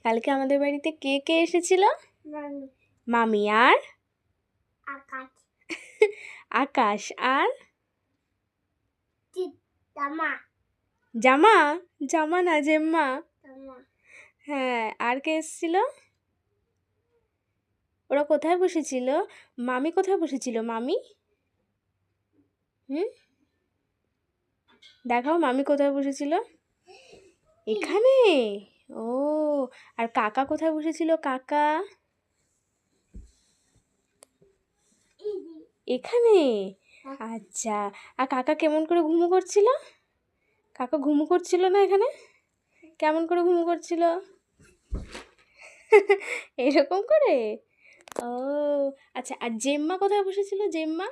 কালকে আমাদের বাড়িতে কে কে এসেছিল? মামি, মামি আর আকাশ, আকাশ আর জামা, জামা। জামা না, জেম্মা। জামা, হ্যাঁ, আর কে এসেছিল? ওরা কোথায় বসেছিল? মামি কোথায় বসেছিল? মামি দেখাও মামি কোথায় বসেছিল। এখানে। ও, আর কাকা কোথায় বসেছিল? কাকা এখানে। আচ্ছা, আর কাকা কেমন করে ঘুমু করছিল? কাকা ঘুমু করছিল না এখানে? কেমন করে ঘুমু করছিল? এরকম করে। ও আচ্ছা, আর জেম্মা কোথায় বসেছিল? জেম্মা,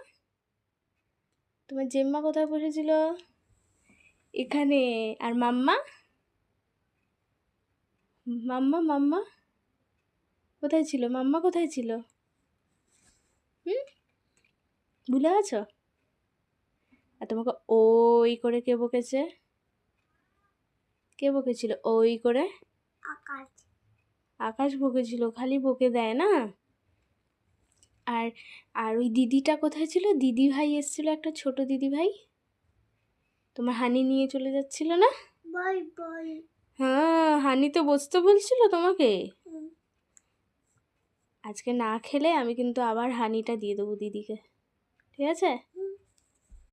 তোমার জেম্মা কোথায় বসেছিল? এখানে। আর মাম্মা, মাম্মা মাম্মা কোথায় ছিল? মাম্মা কোথায় ছিল? ভুলে গেছো? আর তোমাকে ওই করে কে বকেছে? কে বকেছিল ওই করে? আকাশ, আকাশ বকেছিল, খালি বকে দেয় না। আর আর ওই দিদিটা কোথায় ছিল? দিদি ভাই এসেছিল, একটা ছোট দিদি ভাই, তোমার হানি নিয়ে চলে যাচ্ছিল না? বই বই, হ্যাঁ, হানি তো বসতে বলছিল তোমাকে। আজকে না খেলে আমি কিন্তু আবার হানিটা দিয়ে দেবো দিদিকে, ঠিক আছে?